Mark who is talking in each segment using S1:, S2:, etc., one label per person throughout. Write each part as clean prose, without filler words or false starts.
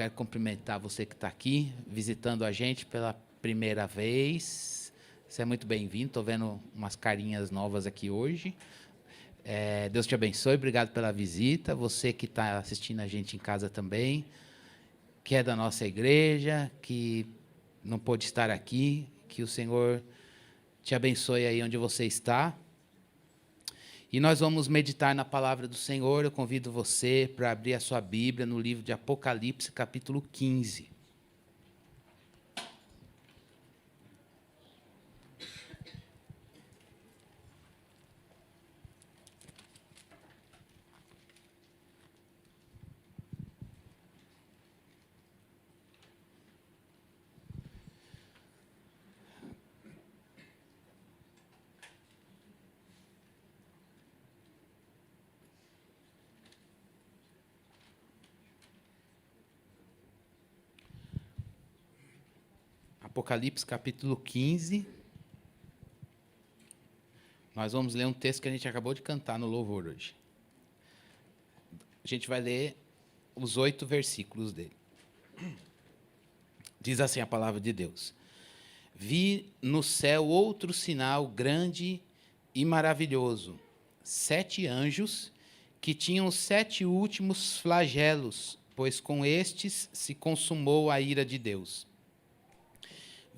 S1: quero cumprimentar você que está aqui, visitando a gente pela primeira vez. Você é muito bem-vindo, estou vendo umas carinhas novas aqui hoje. Deus te abençoe, obrigado pela visita. Você que está assistindo a gente em casa também, que é da nossa igreja, que não pôde estar aqui, que o Senhor te abençoe aí onde você está. E nós vamos meditar na palavra do Senhor. Eu convido você para abrir a sua Bíblia no livro de Apocalipse, capítulo 15. Apocalipse, capítulo 15. Nós vamos ler um texto que a gente acabou de cantar no louvor hoje. A gente vai ler os 8 versículos dele. Diz assim a palavra de Deus: Vi no céu outro sinal grande e maravilhoso, 7 anjos que tinham os 7 últimos flagelos, pois com estes se consumou a ira de Deus.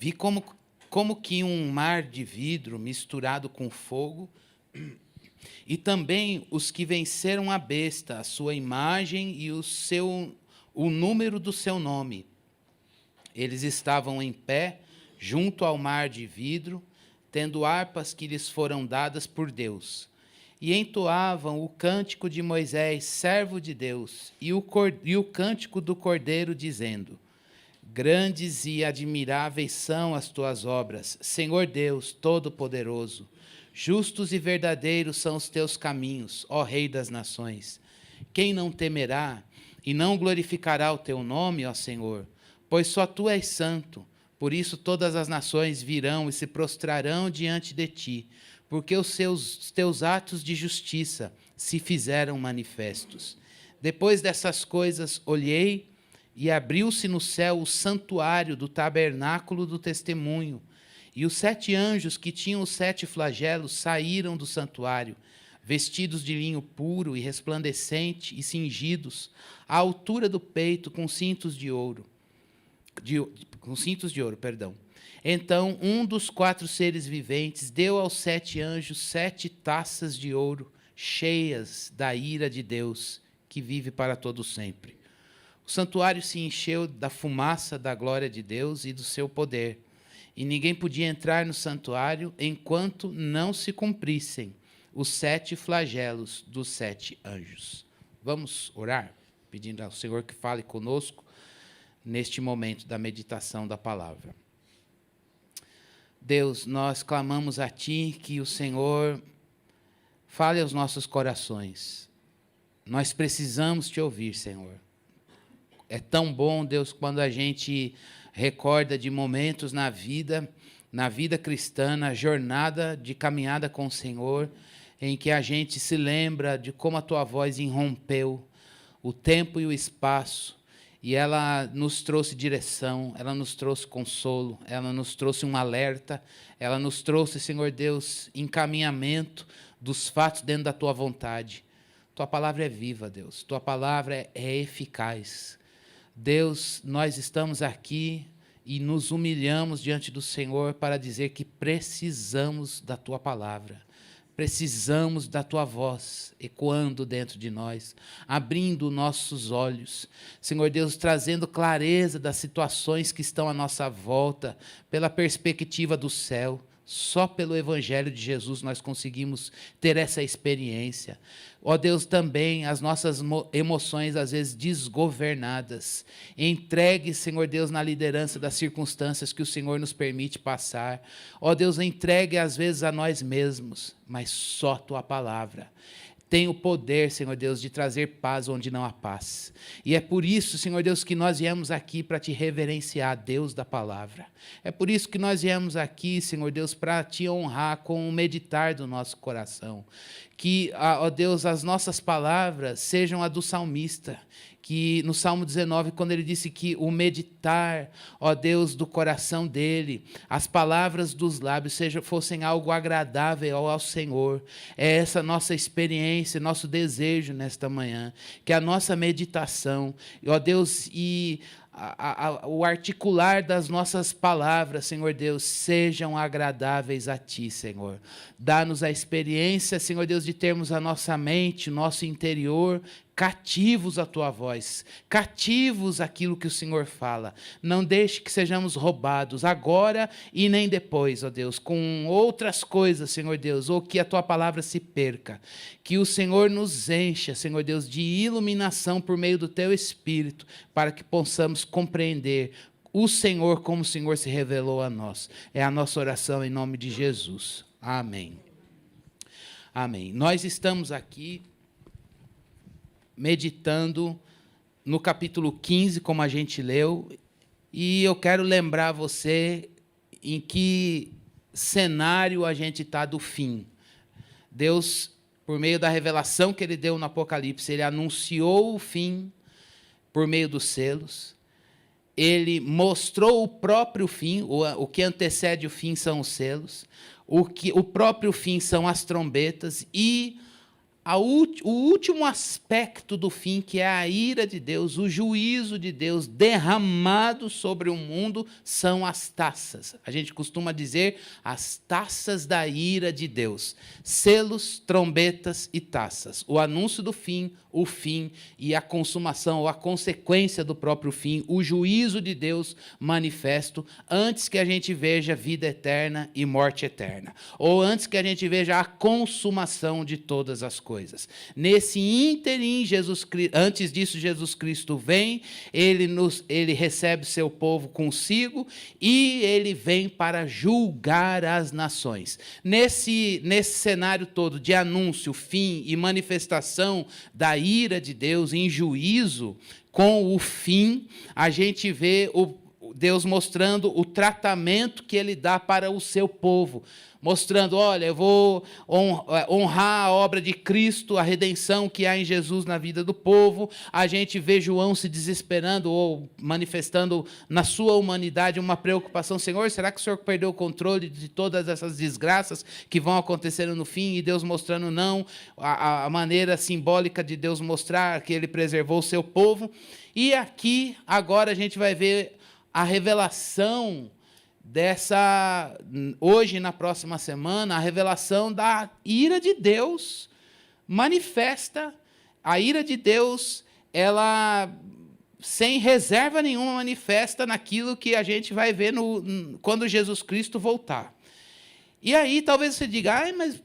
S1: Vi como que um mar de vidro misturado com fogo, e também os que venceram a besta, a sua imagem e o número do seu nome. Eles estavam em pé junto ao mar de vidro, tendo harpas que lhes foram dadas por Deus, e entoavam o cântico de Moisés, servo de Deus, e o cântico do Cordeiro, dizendo: Grandes e admiráveis são as tuas obras, Senhor Deus Todo-Poderoso. Justos e verdadeiros são os teus caminhos, ó Rei das nações. Quem não temerá e não glorificará o teu nome, ó Senhor? Pois só tu és santo. Por isso todas as nações virão e se prostrarão diante de ti, porque os teus atos de justiça se fizeram manifestos. Depois dessas coisas olhei, e abriu-se no céu o santuário do tabernáculo do testemunho, e os 7 anjos que tinham os 7 flagelos saíram do santuário, vestidos de linho puro e resplandecente e cingidos à altura do peito com cintos de ouro. Então um dos 4 seres viventes deu aos 7 anjos 7 taças de ouro cheias da ira de Deus, que vive para todo sempre. O santuário se encheu da fumaça da glória de Deus e do seu poder, e ninguém podia entrar no santuário enquanto não se cumprissem os 7 flagelos dos 7 anjos. Vamos orar, pedindo ao Senhor que fale conosco neste momento da meditação da palavra. Deus, nós clamamos a Ti que o Senhor fale aos nossos corações. Nós precisamos Te ouvir, Senhor. É tão bom, Deus, quando a gente recorda de momentos na vida cristã, na jornada de caminhada com o Senhor, em que a gente se lembra de como a Tua voz irrompeu o tempo e o espaço, e ela nos trouxe direção, ela nos trouxe consolo, ela nos trouxe um alerta, ela nos trouxe, Senhor Deus, encaminhamento dos fatos dentro da Tua vontade. Tua palavra é viva, Deus, Tua palavra é eficaz. Deus, nós estamos aqui e nos humilhamos diante do Senhor para dizer que precisamos da Tua palavra, precisamos da Tua voz ecoando dentro de nós, abrindo nossos olhos, Senhor Deus, trazendo clareza das situações que estão à nossa volta, pela perspectiva do céu. Só pelo Evangelho de Jesus nós conseguimos ter essa experiência. Ó Deus, também as nossas emoções, às vezes desgovernadas, entregue, Senhor Deus, na liderança das circunstâncias que o Senhor nos permite passar. Ó Deus, entregue às vezes a nós mesmos, mas só Tua palavra tem o poder, Senhor Deus, de trazer paz onde não há paz. E é por isso, Senhor Deus, que nós viemos aqui para Te reverenciar, Deus da palavra. É por isso que nós viemos aqui, Senhor Deus, para Te honrar com o meditar do nosso coração. Que, ó Deus, as nossas palavras sejam a do salmista, que no Salmo 19, quando ele disse que o meditar, ó Deus, do coração dele, as palavras dos lábios fossem algo agradável ao Senhor. É essa nossa experiência, nosso desejo nesta manhã, que a nossa meditação, ó Deus, e o articular das nossas palavras, Senhor Deus, sejam agradáveis a Ti, Senhor. Dá-nos a experiência, Senhor Deus, de termos a nossa mente, o nosso interior cativos à Tua voz, cativos àquilo que o Senhor fala. Não deixe que sejamos roubados agora e nem depois, ó Deus, com outras coisas, Senhor Deus, ou que a Tua palavra se perca. Que o Senhor nos encha, Senhor Deus, de iluminação por meio do Teu Espírito, para que possamos compreender o Senhor como o Senhor se revelou a nós. É a nossa oração em nome de Jesus. Amém. Amém. Nós estamos aqui meditando no capítulo 15, como a gente leu, e eu quero lembrar você em que cenário a gente está do fim. Deus, por meio da revelação que Ele deu no Apocalipse, Ele anunciou o fim por meio dos selos, Ele mostrou o próprio fim, o que antecede o fim são os selos, o próprio fim são as trombetas, e o último aspecto do fim, que é a ira de Deus, o juízo de Deus derramado sobre o mundo, são as taças. A gente costuma dizer as taças da ira de Deus. Selos, trombetas e taças. O anúncio do fim, o fim e a consumação, ou a consequência do próprio fim, o juízo de Deus manifesto, antes que a gente veja vida eterna e morte eterna. Ou antes que a gente veja a consumação de todas as coisas. Nesse ínterim, antes disso, Jesus Cristo vem, ele recebe seu povo consigo e ele vem para julgar as nações. Nesse cenário todo de anúncio, fim e manifestação da ira de Deus em juízo, com o fim, a gente vê Deus mostrando o tratamento que Ele dá para o seu povo, mostrando, olha, eu vou honrar a obra de Cristo, a redenção que há em Jesus na vida do povo. A gente vê João se desesperando ou manifestando na sua humanidade uma preocupação. Senhor, será que o Senhor perdeu o controle de todas essas desgraças que vão acontecendo no fim? E Deus mostrando não, a maneira simbólica de Deus mostrar que Ele preservou o seu povo. E aqui, agora, a gente vai ver a revelação hoje, na próxima semana, a revelação da ira de Deus manifesta. A ira de Deus, ela, sem reserva nenhuma, manifesta naquilo que a gente vai ver quando Jesus Cristo voltar. E aí, talvez você diga, mas,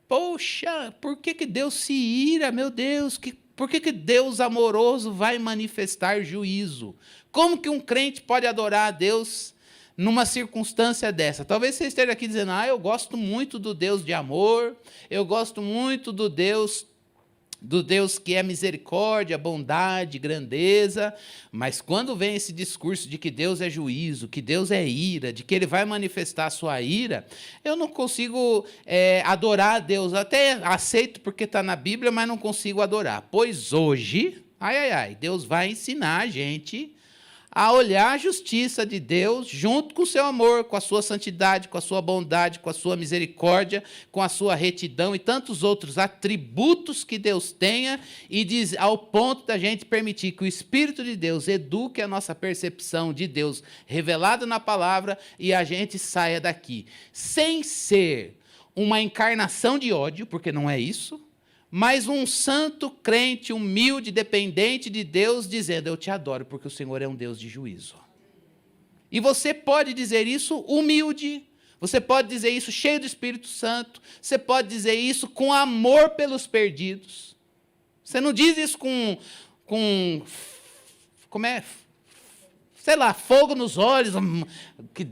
S1: poxa, por que Deus se ira? Meu Deus, por que Deus amoroso vai manifestar juízo? Como que um crente pode adorar a Deus numa circunstância dessa? Talvez você esteja aqui dizendo, eu gosto muito do Deus de amor, eu gosto muito do Deus que é misericórdia, bondade, grandeza, mas quando vem esse discurso de que Deus é juízo, que Deus é ira, de que Ele vai manifestar a sua ira, eu não consigo adorar a Deus. Até aceito porque está na Bíblia, mas não consigo adorar. Pois hoje, Deus vai ensinar a gente a olhar a justiça de Deus junto com o seu amor, com a sua santidade, com a sua bondade, com a sua misericórdia, com a sua retidão e tantos outros atributos que Deus tenha, e ao ponto da gente permitir que o Espírito de Deus eduque a nossa percepção de Deus revelado na palavra e a gente saia daqui sem ser uma encarnação de ódio, porque não é isso, mas um santo crente, humilde, dependente de Deus, dizendo, eu te adoro, porque o Senhor é um Deus de juízo. E você pode dizer isso humilde, você pode dizer isso cheio do Espírito Santo, você pode dizer isso com amor pelos perdidos. Você não diz isso com sei lá, fogo nos olhos, que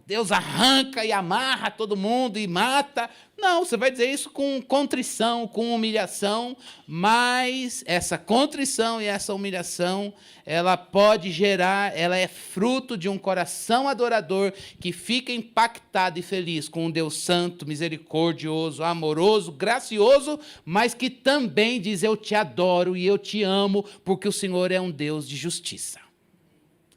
S1: Deus arranca e amarra todo mundo e mata. Não, você vai dizer isso com contrição, com humilhação, mas essa contrição e essa humilhação, ela pode gerar, ela é fruto de um coração adorador que fica impactado e feliz com um Deus santo, misericordioso, amoroso, gracioso, mas que também diz: eu te adoro e eu te amo, porque o Senhor é um Deus de justiça.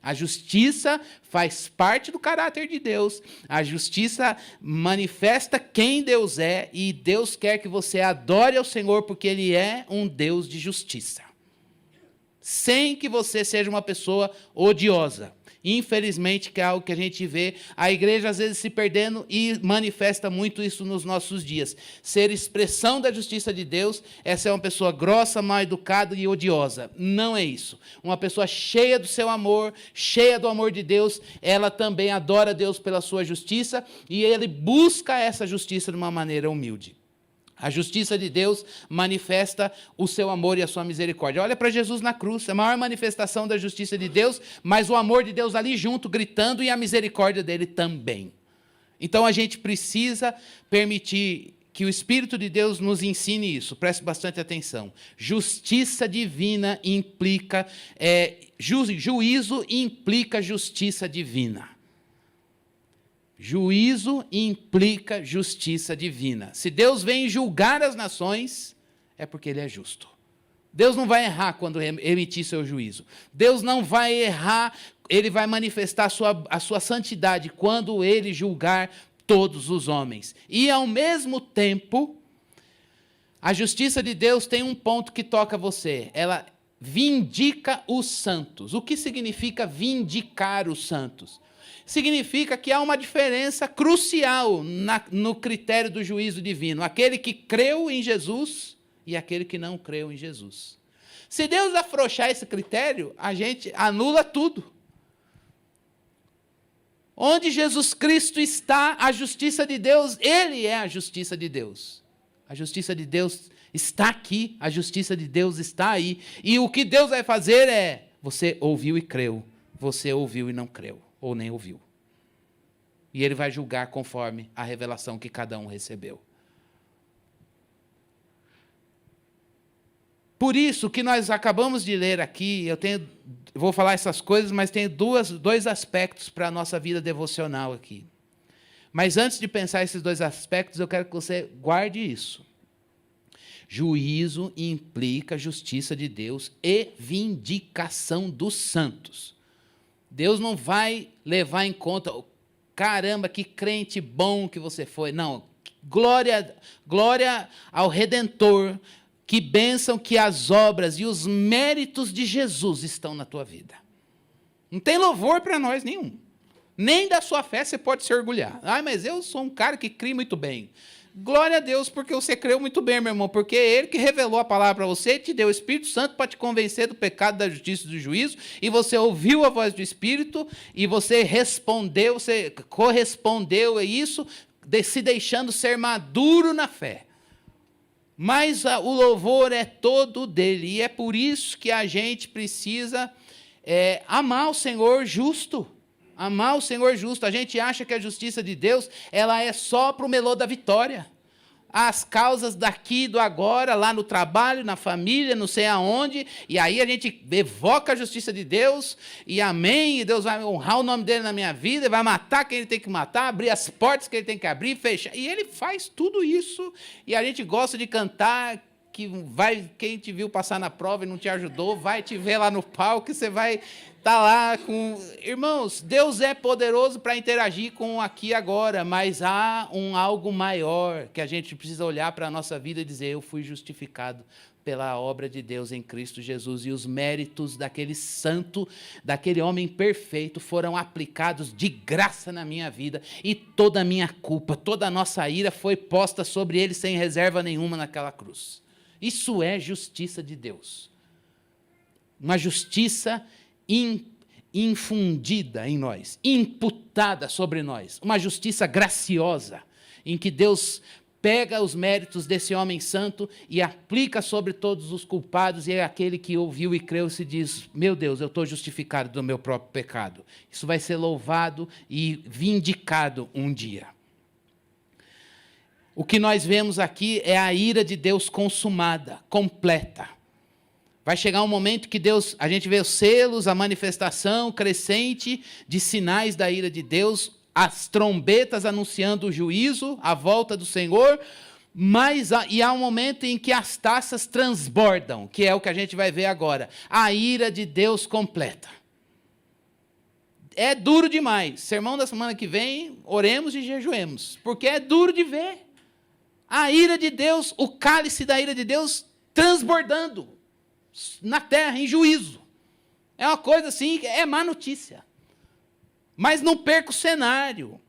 S1: A justiça faz parte do caráter de Deus. A justiça manifesta quem Deus é, e Deus quer que você adore ao Senhor porque Ele é um Deus de justiça. Sem que você seja uma pessoa odiosa. Infelizmente, que é algo que a gente vê a igreja às vezes se perdendo, e manifesta muito isso nos nossos dias. Ser expressão da justiça de Deus é ser uma pessoa grossa, mal educada e odiosa. Não é isso. Uma pessoa cheia do seu amor, cheia do amor de Deus, ela também adora Deus pela sua justiça, e ele busca essa justiça de uma maneira humilde. A justiça de Deus manifesta o seu amor e a sua misericórdia. Olha para Jesus na cruz, a maior manifestação da justiça de Deus, mas o amor de Deus ali junto, gritando, e a misericórdia dele também. Então a gente precisa permitir que o Espírito de Deus nos ensine isso. Preste bastante atenção. Justiça divina implica, juízo implica justiça divina. Juízo implica justiça divina. Se Deus vem julgar as nações, é porque Ele é justo. Deus não vai errar quando emitir seu juízo. Deus não vai errar, Ele vai manifestar a sua santidade quando Ele julgar todos os homens. E, ao mesmo tempo, a justiça de Deus tem um ponto que toca você. Ela vindica os santos. O que significa vindicar os santos? Significa que há uma diferença crucial no critério do juízo divino. Aquele que creu em Jesus e aquele que não creu em Jesus. Se Deus afrouxar esse critério, a gente anula tudo. Onde Jesus Cristo está, a justiça de Deus, Ele é a justiça de Deus. A justiça de Deus está aqui, a justiça de Deus está aí. E o que Deus vai fazer é: você ouviu e creu, você ouviu e não creu, ou nem ouviu. E Ele vai julgar conforme a revelação que cada um recebeu. Por isso que nós acabamos de ler aqui, vou falar essas coisas, mas tem dois aspectos para a nossa vida devocional aqui. Mas antes de pensar esses dois aspectos, eu quero que você guarde isso. Juízo implica justiça de Deus e vindicação dos santos. Deus não vai levar em conta: caramba, que crente bom que você foi. Não, glória ao Redentor, que bênção que as obras e os méritos de Jesus estão na tua vida. Não tem louvor para nós nenhum. Nem da sua fé você pode se orgulhar. Mas eu sou um cara que cria muito bem. Glória a Deus, porque você creu muito bem, meu irmão, porque é Ele que revelou a palavra para você, te deu o Espírito Santo para te convencer do pecado, da justiça e do juízo, e você ouviu a voz do Espírito, e você respondeu, você correspondeu a isso, se deixando ser maduro na fé. Mas o louvor é todo dele, e é por isso que a gente precisa amar o Senhor justo. Amar o Senhor justo. A gente acha que a justiça de Deus, ela é só para o melô da vitória. As causas daqui, do agora, lá no trabalho, na família, não sei aonde, e aí a gente evoca a justiça de Deus, e amém, e Deus vai honrar o nome dele na minha vida, vai matar quem ele tem que matar, abrir as portas que ele tem que abrir, fechar, e ele faz tudo isso, e a gente gosta de cantar, que quem te viu passar na prova e não te ajudou, vai te ver lá no palco, e você vai estar lá com... Irmãos, Deus é poderoso para interagir com o aqui e agora, mas há algo maior que a gente precisa olhar para a nossa vida e dizer: eu fui justificado pela obra de Deus em Cristo Jesus, e os méritos daquele santo, daquele homem perfeito, foram aplicados de graça na minha vida, e toda a minha culpa, toda a nossa ira foi posta sobre ele sem reserva nenhuma naquela cruz. Isso é justiça de Deus. Uma justiça infundida em nós, imputada sobre nós. Uma justiça graciosa, em que Deus pega os méritos desse homem santo e aplica sobre todos os culpados, e é aquele que ouviu e creu se diz, meu Deus, eu estou justificado do meu próprio pecado. Isso vai ser louvado e vindicado um dia. O que nós vemos aqui é a ira de Deus consumada, completa. Vai chegar um momento que Deus, a gente vê os selos, a manifestação crescente de sinais da ira de Deus, as trombetas anunciando o juízo, a volta do Senhor, e há um momento em que as taças transbordam, que é o que a gente vai ver agora. A ira de Deus completa. É duro demais. Sermão da semana que vem, oremos e jejuemos, porque é duro de ver. A ira de Deus, o cálice da ira de Deus transbordando na terra, em juízo. É uma coisa assim, é má notícia. Mas não perca o cenário.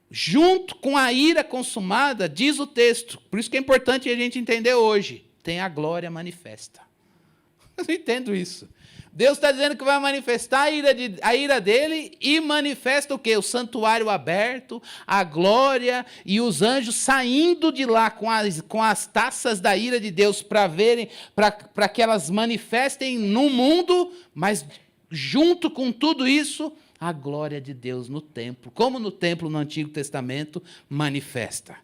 S1: Junto com a ira consumada, diz o texto, por isso que é importante a gente entender hoje, tem a manifesta. Eu não entendo isso. Deus está dizendo que vai manifestar a ira dele e manifesta o quê? O santuário aberto, a glória e os anjos saindo de lá com as taças da ira de Deus para verem, para que elas manifestem no mundo, mas junto com tudo isso, a glória de Deus no templo, como no templo no Antigo Testamento manifesta.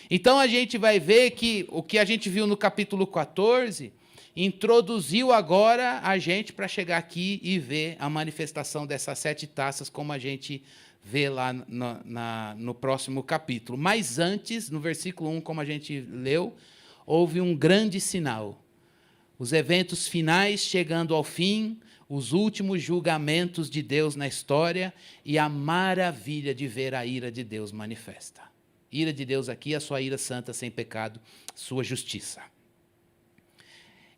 S1: Então a gente vai ver que o que a gente viu no capítulo 14 introduziu agora a gente para chegar aqui e ver a manifestação dessas 7 taças, como a gente vê lá no próximo capítulo. Mas antes, no versículo 1, como a gente leu, houve um grande sinal. Os eventos finais chegando ao fim, os últimos julgamentos de Deus na história e a maravilha de ver a ira de Deus manifesta. Ira de Deus aqui, a sua ira santa, sem pecado, sua justiça.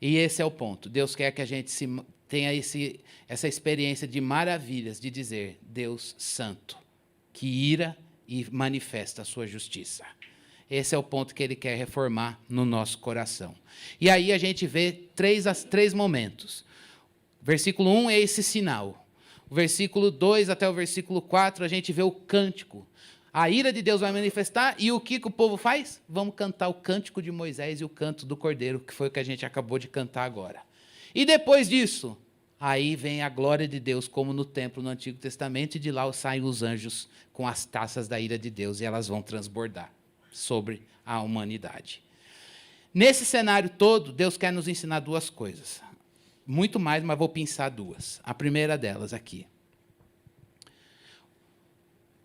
S1: E esse é o ponto. Deus quer que a gente tenha essa experiência de maravilhas, de dizer, Deus santo, que ira e manifesta a sua justiça. Esse é o ponto que Ele quer reformar no nosso coração. E aí a gente vê três momentos. Versículo 1 é esse sinal. O versículo 2 até o versículo 4, a gente vê o cântico. A ira de Deus vai manifestar, e o que o povo faz? Vamos cantar o cântico de Moisés e o canto do Cordeiro, que foi o que a gente acabou de cantar agora. E depois disso, aí vem a glória de Deus, como no templo no Antigo Testamento, e de lá saem os anjos com as taças da ira de Deus, e elas vão transbordar sobre a humanidade. Nesse cenário todo, Deus quer nos ensinar 2 coisas. Muito mais, mas vou pensar 2. A primeira delas aqui.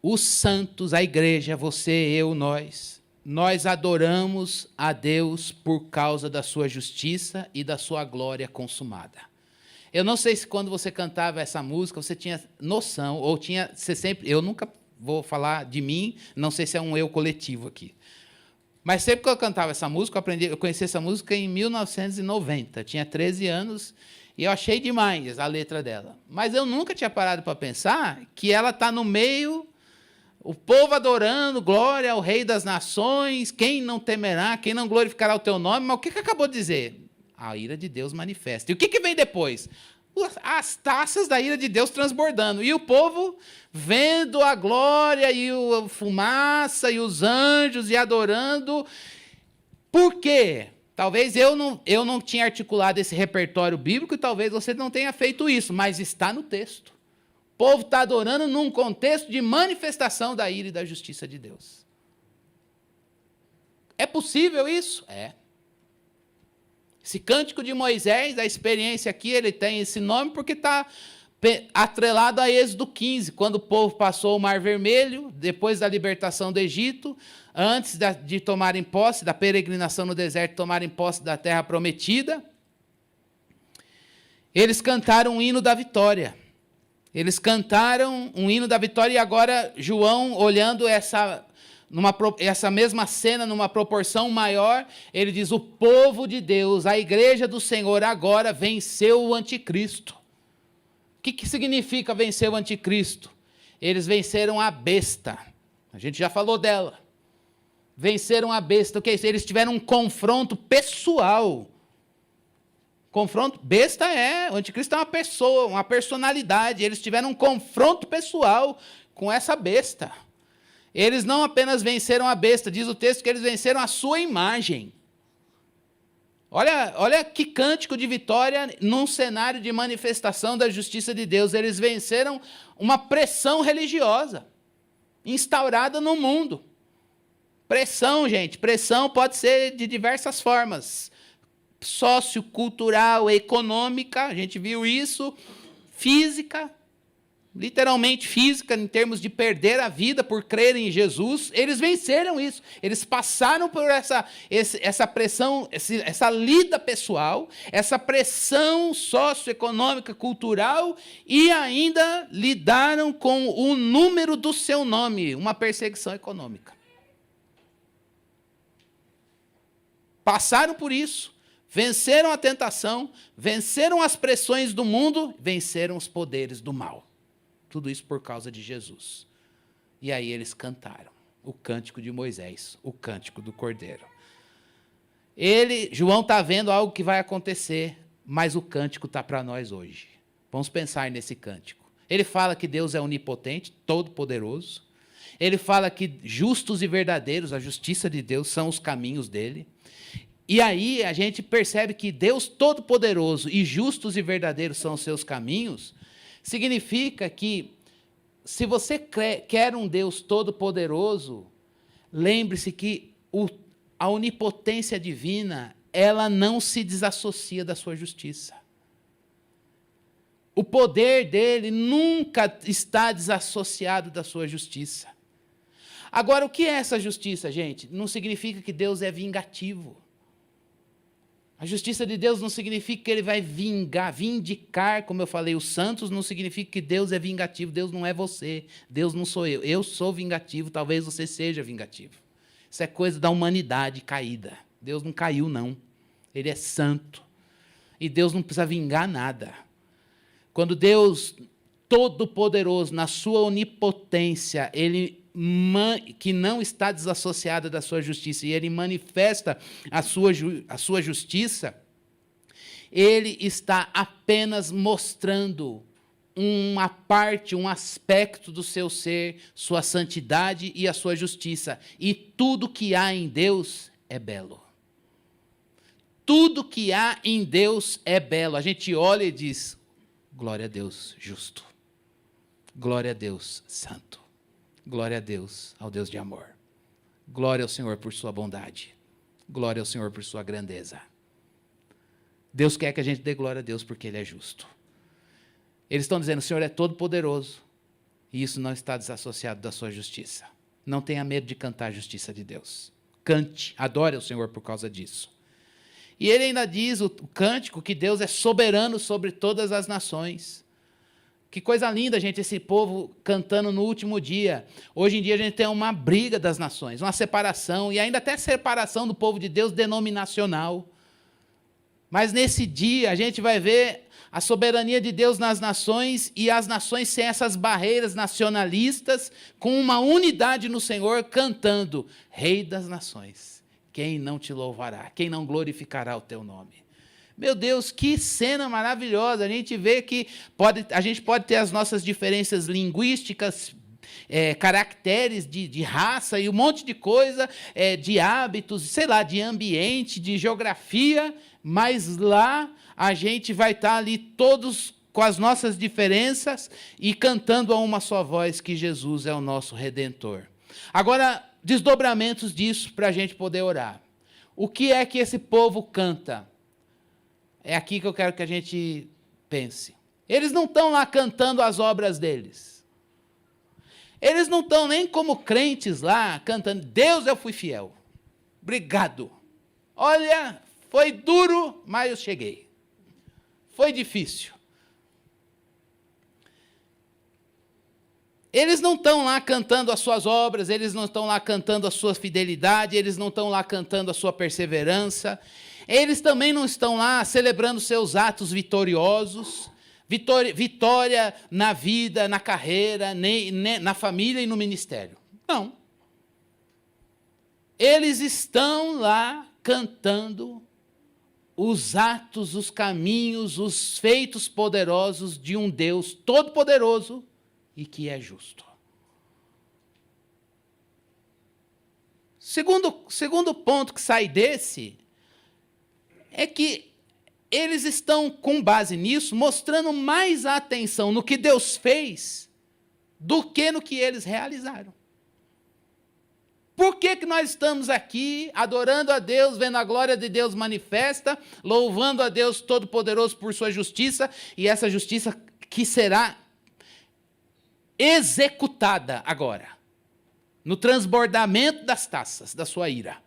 S1: Os santos, a igreja, você, eu, nós adoramos a Deus por causa da sua justiça e da sua glória consumada. Eu não sei se quando você cantava essa música, você tinha noção, ou você sempre, eu nunca vou falar de mim, não sei se é um eu coletivo aqui. Mas sempre que eu cantava essa música, eu conheci essa música em 1990, tinha 13 anos, e eu achei demais a letra dela. Mas eu nunca tinha parado para pensar que ela está no meio, o povo adorando, glória ao Rei das Nações, quem não temerá, quem não glorificará o teu nome, mas o que acabou de dizer? A ira de Deus manifesta. E o que vem depois? As taças da ira de Deus transbordando. E o povo vendo a glória e a fumaça e os anjos e adorando. Por quê? Talvez eu não tinha articulado esse repertório bíblico e talvez você não tenha feito isso, mas está no texto. O povo está adorando num contexto de manifestação da ira e da justiça de Deus. É possível isso? É. Esse cântico de Moisés, a experiência aqui, ele tem esse nome porque está atrelado a Êxodo 15, quando o povo passou o Mar Vermelho, depois da libertação do Egito, antes de tomarem posse, da peregrinação no deserto, tomarem posse da terra prometida. Eles cantaram um hino da vitória. Eles cantaram um hino da vitória e agora João, olhando essa mesma cena numa proporção maior, ele diz, o povo de Deus, a igreja do Senhor agora venceu o anticristo. O que significa vencer o anticristo? Eles venceram a besta. A gente já falou dela. Venceram a besta. O que é isso? Eles tiveram um confronto pessoal. Besta o anticristo é uma pessoa, uma personalidade. Eles tiveram um confronto pessoal com essa besta. Eles não apenas venceram a besta, diz o texto que eles venceram a sua imagem. Olha que cântico de vitória num cenário de manifestação da justiça de Deus. Eles venceram uma pressão religiosa instaurada no mundo. Pressão, gente, pressão pode ser de diversas formas. Sociocultural, econômica, a gente viu isso, física, literalmente física, em termos de perder a vida por crer em Jesus. Eles venceram isso. Eles passaram por essa pressão, essa lida pessoal, essa pressão socioeconômica, cultural, e ainda lidaram com o número do seu nome, uma perseguição econômica. Passaram por isso, venceram a tentação, venceram as pressões do mundo, venceram os poderes do mal. Tudo isso por causa de Jesus. E aí eles cantaram o cântico de Moisés, o cântico do Cordeiro. João está vendo algo que vai acontecer, mas o cântico está para nós hoje. Vamos pensar nesse cântico. Ele fala que Deus é onipotente, todo-poderoso. Ele fala que justos e verdadeiros, a justiça de Deus, são os caminhos dele. E aí a gente percebe que Deus todo-poderoso e justos e verdadeiros são os seus caminhos. Significa que, se você quer um Deus todo-poderoso, lembre-se que a onipotência divina, ela não se desassocia da sua justiça. O poder dele nunca está desassociado da sua justiça. Agora, o que é essa justiça, gente? Não significa que Deus é vingativo. A justiça de Deus não significa que ele vai vindicar, como eu falei, os santos, não significa que Deus é vingativo. Deus não é você, Deus não sou eu. Eu sou vingativo, talvez você seja vingativo. Isso é coisa da humanidade caída. Deus não caiu, não. Ele é santo. E Deus não precisa vingar nada. Quando Deus, todo-poderoso, na sua onipotência, que não está desassociada da sua justiça, e ele manifesta a sua justiça, ele está apenas mostrando uma parte, um aspecto do seu ser, sua santidade e a sua justiça. E tudo que há em Deus é belo. Tudo que há em Deus é belo. A gente olha e diz, glória a Deus justo. Glória a Deus santo. Glória a Deus, ao Deus de amor. Glória ao Senhor por sua bondade. Glória ao Senhor por sua grandeza. Deus quer que a gente dê glória a Deus porque Ele é justo. Eles estão dizendo, o Senhor é todo poderoso. E isso não está desassociado da sua justiça. Não tenha medo de cantar a justiça de Deus. Cante, adore ao Senhor por causa disso. E ele ainda diz, o cântico, que Deus é soberano sobre todas as nações. Que coisa linda, gente, esse povo cantando no último dia. Hoje em dia a gente tem uma briga das nações, uma separação, e ainda até separação do povo de Deus denominacional. Mas nesse dia a gente vai ver a soberania de Deus nas nações, e as nações sem essas barreiras nacionalistas, com uma unidade no Senhor, cantando, Rei das nações, quem não te louvará, quem não glorificará o teu nome? Meu Deus, que cena maravilhosa. A gente vê que a gente pode ter as nossas diferenças linguísticas, caracteres de raça e um monte de coisa, de hábitos, sei lá, de ambiente, de geografia, mas lá a gente vai estar ali todos com as nossas diferenças e cantando a uma só voz que Jesus é o nosso Redentor. Agora, desdobramentos disso para a gente poder orar. O que é que esse povo canta? É aqui que eu quero que a gente pense. Eles não estão lá cantando as obras deles. Eles não estão nem como crentes lá cantando, Deus, eu fui fiel. Obrigado. Olha, foi duro, mas eu cheguei. Foi difícil. Eles não estão lá cantando as suas obras, eles não estão lá cantando a sua fidelidade, eles não estão lá cantando a sua perseverança. Eles também não estão lá celebrando seus atos vitoriosos, vitória na vida, na carreira, na família e no ministério. Não. Eles estão lá cantando os atos, os caminhos, os feitos poderosos de um Deus todo-poderoso e que é justo. Segundo ponto que sai desse é que eles estão, com base nisso, mostrando mais atenção no que Deus fez do que no que eles realizaram. Por que nós estamos aqui adorando a Deus, vendo a glória de Deus manifesta, louvando a Deus Todo-Poderoso por sua justiça, e essa justiça que será executada agora, no transbordamento das taças da sua ira?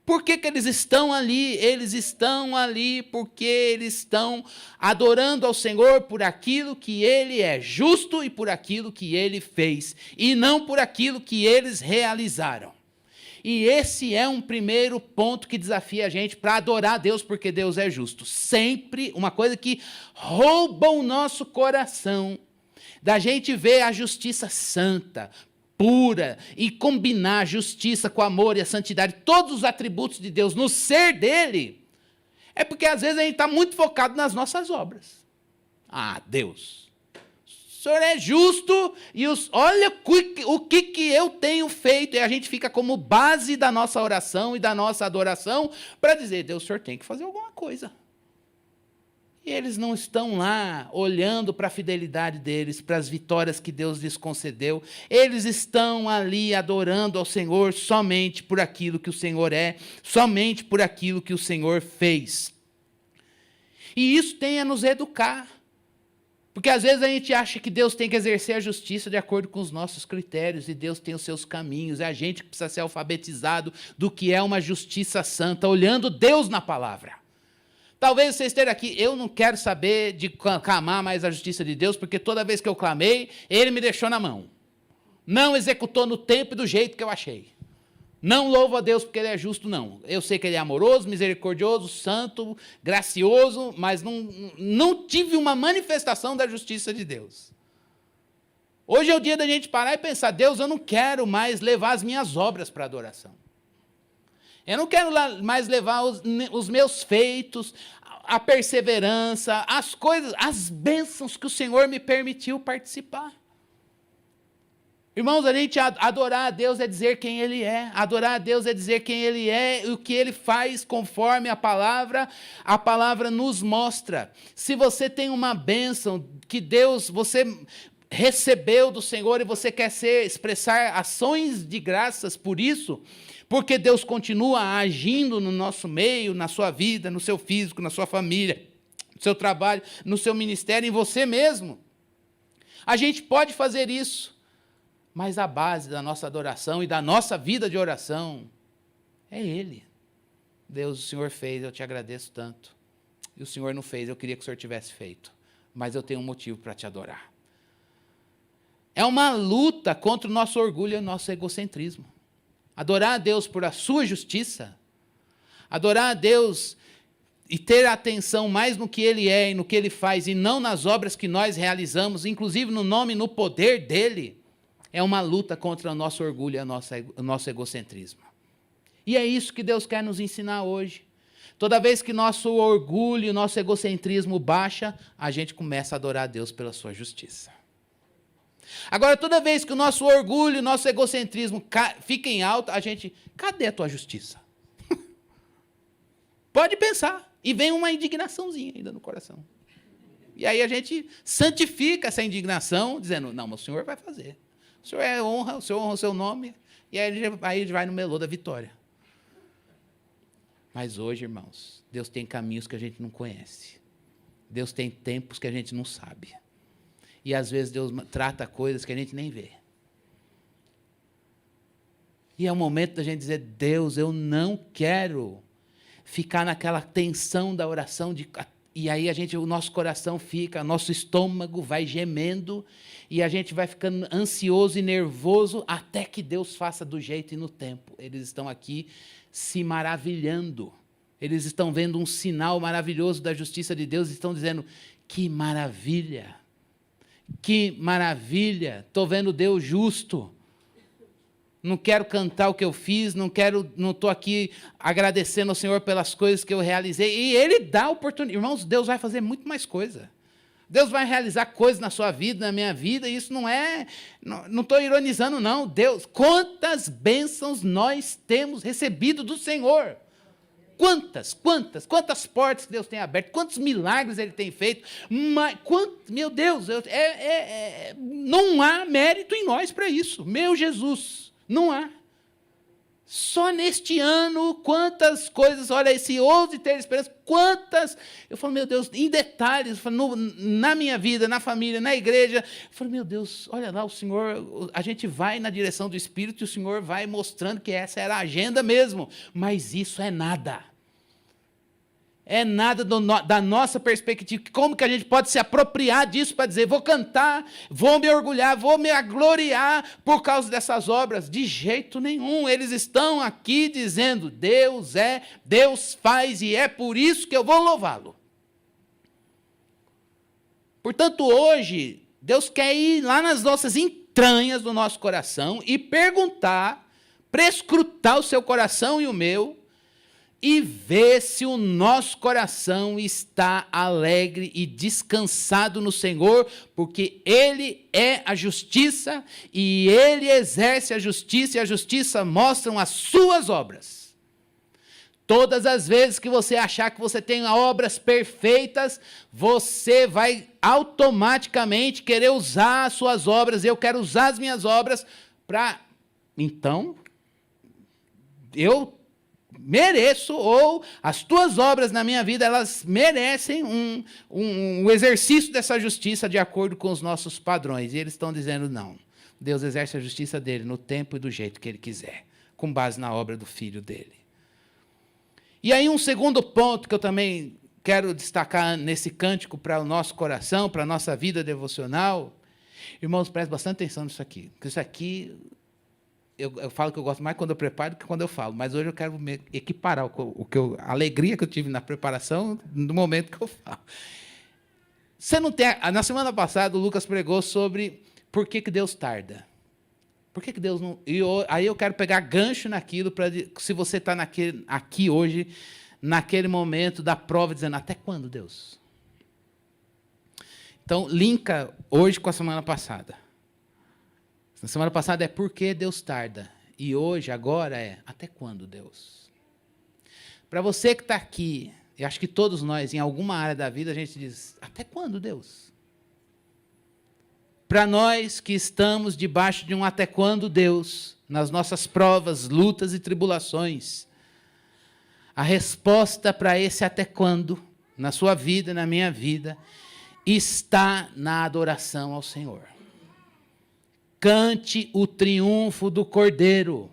S1: Por que eles estão ali? Eles estão ali porque eles estão adorando ao Senhor por aquilo que Ele é justo e por aquilo que Ele fez, e não por aquilo que eles realizaram. E esse é um primeiro ponto que desafia a gente para adorar a Deus, porque Deus é justo. Sempre uma coisa que rouba o nosso coração, da gente ver a justiça santa, pura, e combinar a justiça com o amor e a santidade, todos os atributos de Deus no ser dele, é porque às vezes a gente está muito focado nas nossas obras. Ah, Deus, o Senhor é justo, e olha o que eu tenho feito, e a gente fica como base da nossa oração e da nossa adoração para dizer, Deus, o Senhor tem que fazer alguma coisa. E eles não estão lá olhando para a fidelidade deles, para as vitórias que Deus lhes concedeu. Eles estão ali adorando ao Senhor somente por aquilo que o Senhor é, somente por aquilo que o Senhor fez. E isso tem a nos educar. Porque às vezes a gente acha que Deus tem que exercer a justiça de acordo com os nossos critérios, e Deus tem os seus caminhos. É a gente que precisa ser alfabetizado do que é uma justiça santa, olhando Deus na palavra. Talvez você esteja aqui, eu não quero saber de clamar mais a justiça de Deus, porque toda vez que eu clamei, Ele me deixou na mão. Não executou no tempo e do jeito que eu achei. Não louvo a Deus porque Ele é justo, não. Eu sei que Ele é amoroso, misericordioso, santo, gracioso, mas não tive uma manifestação da justiça de Deus. Hoje é o dia da gente parar e pensar, Deus, eu não quero mais levar as minhas obras para adoração. Eu não quero mais levar os meus feitos, a perseverança, as coisas, as bênçãos que o Senhor me permitiu participar. Irmãos, a gente adorar a Deus é dizer quem Ele é. Adorar a Deus é dizer quem Ele é e o que Ele faz conforme a palavra nos mostra. Se você tem uma bênção que Deus, você recebeu do Senhor e você quer expressar ações de graças por isso, porque Deus continua agindo no nosso meio, na sua vida, no seu físico, na sua família, no seu trabalho, no seu ministério, em você mesmo. A gente pode fazer isso, mas a base da nossa adoração e da nossa vida de oração é Ele. Deus, o Senhor fez, eu te agradeço tanto. E o Senhor não fez, eu queria que o Senhor tivesse feito. Mas eu tenho um motivo para te adorar. É uma luta contra o nosso orgulho e o nosso egocentrismo. Adorar a Deus por a sua justiça, adorar a Deus e ter atenção mais no que Ele é e no que Ele faz, e não nas obras que nós realizamos, inclusive no nome e no poder dEle, é uma luta contra o nosso orgulho e o nosso egocentrismo. E é isso que Deus quer nos ensinar hoje. Toda vez que nosso orgulho e nosso egocentrismo baixa, a gente começa a adorar a Deus pela sua justiça. Agora, toda vez que o nosso orgulho, o nosso egocentrismo fica em alta, a gente, cadê a tua justiça? Pode pensar. E vem uma indignaçãozinha ainda no coração. E aí a gente santifica essa indignação, dizendo, não, mas o Senhor vai fazer. O Senhor honra o seu nome, e aí a gente vai no melô da vitória. Mas hoje, irmãos, Deus tem caminhos que a gente não conhece. Deus tem tempos que a gente não sabe. E às vezes Deus trata coisas que a gente nem vê. E é o momento da gente dizer, Deus, eu não quero ficar naquela tensão da oração, e aí o nosso coração fica, nosso estômago vai gemendo, e a gente vai ficando ansioso e nervoso, até que Deus faça do jeito e no tempo. Eles estão aqui se maravilhando. Eles estão vendo um sinal maravilhoso da justiça de Deus, e estão dizendo, que maravilha! Que maravilha, estou vendo Deus justo. Não quero cantar o que eu fiz, não estou aqui agradecendo ao Senhor pelas coisas que eu realizei. E Ele dá oportunidade. Irmãos, Deus vai fazer muito mais coisa. Deus vai realizar coisas na sua vida, na minha vida, e isso não estou ironizando, não. Deus, quantas bênçãos nós temos recebido do Senhor. Quantas portas que Deus tem aberto, quantos milagres Ele tem feito. Meu Deus, não há mérito em nós para isso. Meu Jesus, não há. Só neste ano, quantas coisas, olha, esse ouse ter esperança, quantas, eu falo, meu Deus, em detalhes, eu falo, na minha vida, na família, na igreja, eu falo, meu Deus, olha lá, o Senhor, a gente vai na direção do Espírito e o Senhor vai mostrando que essa era a agenda mesmo, mas isso é nada. É nada da nossa perspectiva. Como que a gente pode se apropriar disso para dizer, vou cantar, vou me orgulhar, vou me gloriar por causa dessas obras? De jeito nenhum. Eles estão aqui dizendo, Deus faz e é por isso que eu vou louvá-lo. Portanto, hoje, Deus quer ir lá nas nossas entranhas do nosso coração e perguntar, prescrutar o seu coração e o meu, e ver se o nosso coração está alegre e descansado no Senhor, porque Ele é a justiça, e Ele exerce a justiça, e a justiça mostram as suas obras. Todas as vezes que você achar que você tem obras perfeitas, você vai automaticamente querer usar as suas obras. Eu quero usar as minhas obras para... Então, eu mereço, ou as tuas obras na minha vida, elas merecem um exercício dessa justiça de acordo com os nossos padrões. E eles estão dizendo, não, Deus exerce a justiça dele no tempo e do jeito que ele quiser, com base na obra do Filho dele. E aí um segundo ponto que eu também quero destacar nesse cântico para o nosso coração, para a nossa vida devocional. Irmãos, prestem bastante atenção nisso aqui, porque isso aqui... Eu falo que eu gosto mais quando eu preparo do que quando eu falo, mas hoje eu quero me equiparar a alegria que eu tive na preparação no momento que eu falo. Você não tem... Na semana passada, o Lucas pregou sobre por que Deus tarda. Por que Deus não... Aí eu quero pegar gancho naquilo, para se você está aqui hoje, naquele momento da prova, dizendo, até quando, Deus? Então, linka hoje com a semana passada. Na semana passada é por que Deus tarda. E hoje, agora é até quando, Deus? Para você que está aqui, eu acho que todos nós, em alguma área da vida, a gente diz, até quando, Deus? Para nós que estamos debaixo de um até quando, Deus, nas nossas provas, lutas e tribulações, a resposta para esse até quando, na sua vida, na minha vida, está na adoração ao Senhor. Cante o triunfo do Cordeiro.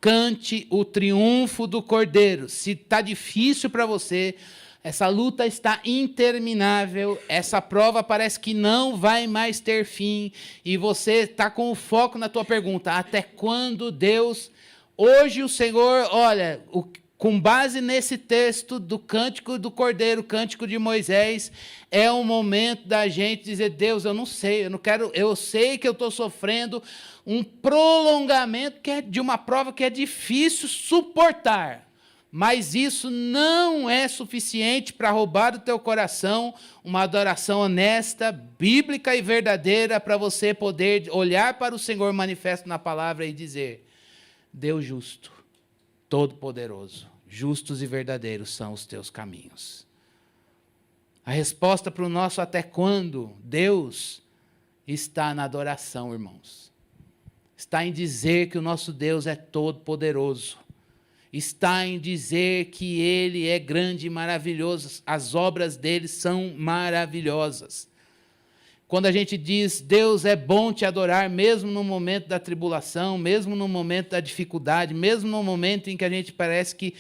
S1: Cante o triunfo do Cordeiro. Se está difícil para você, essa luta está interminável, essa prova parece que não vai mais ter fim, e você está com o foco na tua pergunta, até quando, Deus? Hoje o Senhor, olha, com base nesse texto do Cântico do Cordeiro, Cântico de Moisés, é o momento da gente dizer, Deus, eu não sei, eu sei que eu estou sofrendo um prolongamento de uma prova que é difícil suportar, mas isso não é suficiente para roubar do teu coração uma adoração honesta, bíblica e verdadeira, para você poder olhar para o Senhor manifesto na palavra e dizer, Deus justo, todo-poderoso, justos e verdadeiros são os teus caminhos. A resposta para o nosso até quando, Deus, está na adoração, irmãos. Está em dizer que o nosso Deus é todo-poderoso. Está em dizer que Ele é grande e maravilhoso. As obras dele são maravilhosas. Quando a gente diz, Deus é bom te adorar, mesmo no momento da tribulação, mesmo no momento da dificuldade, mesmo no momento em que a gente parece que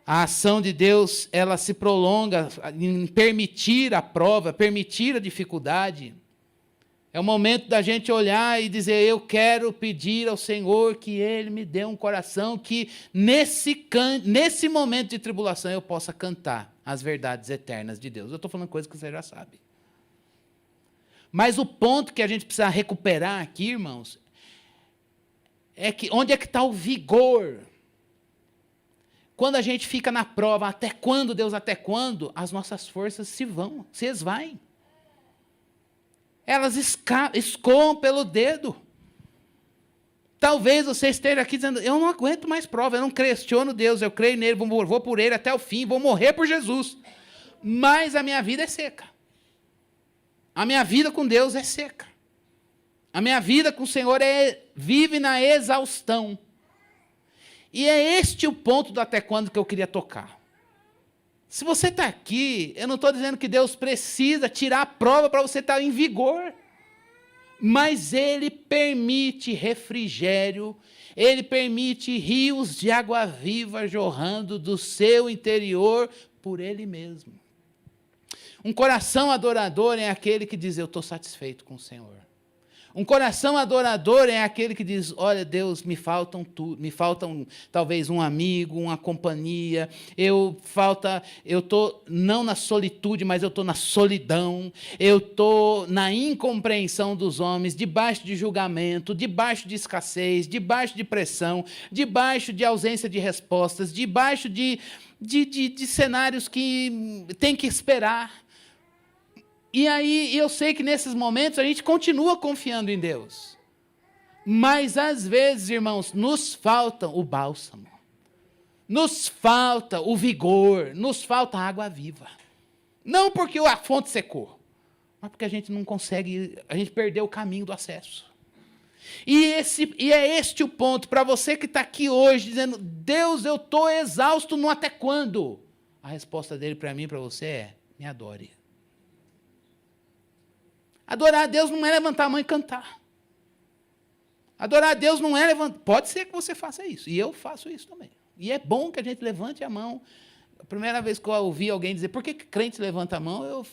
S1: a ação de Deus, ela se prolonga em permitir a prova, permitir a dificuldade. É o momento da gente olhar e dizer, eu quero pedir ao Senhor que Ele me dê um coração que nesse momento de tribulação eu possa cantar as verdades eternas de Deus. Eu estou falando coisa que você já sabe. Mas o ponto que a gente precisa recuperar aqui, irmãos, é que onde é que está o vigor? Quando a gente fica na prova, até quando, Deus, até quando? As nossas forças se esvaem. Elas escoam pelo dedo. Talvez você esteja aqui dizendo, eu não aguento mais prova, eu não questiono Deus, eu creio nele, vou por ele até o fim, vou morrer por Jesus. Mas a minha vida é seca. A minha vida com Deus é seca. A minha vida com o Senhor vive na exaustão. E é este o ponto do até quando que eu queria tocar. Se você está aqui, eu não estou dizendo que Deus precisa tirar a prova para você estar em vigor. Mas Ele permite refrigério, Ele permite rios de água viva jorrando do seu interior por Ele mesmo. Um coração adorador é aquele que diz, eu estou satisfeito com o Senhor. Um coração adorador é aquele que diz, olha Deus, me faltam talvez um amigo, uma companhia, eu estou não na solitude, mas eu estou na solidão, eu estou na incompreensão dos homens, debaixo de julgamento, debaixo de escassez, debaixo de pressão, debaixo de ausência de respostas, debaixo de cenários que tem que esperar. E aí, eu sei que nesses momentos a gente continua confiando em Deus. Mas, às vezes, irmãos, nos falta o bálsamo. Nos falta o vigor. Nos falta a água viva. Não porque a fonte secou, mas porque a gente não consegue, a gente perdeu o caminho do acesso. E é este o ponto, para você que está aqui hoje, dizendo, Deus, eu estou exausto no até quando? A resposta dele para mim e para você é, me adore. Adorar a Deus não é levantar a mão e cantar. Adorar a Deus não é levantar... Pode ser que você faça isso, e eu faço isso também. E é bom que a gente levante a mão. A primeira vez que eu ouvi alguém dizer, por que crente levanta a mão?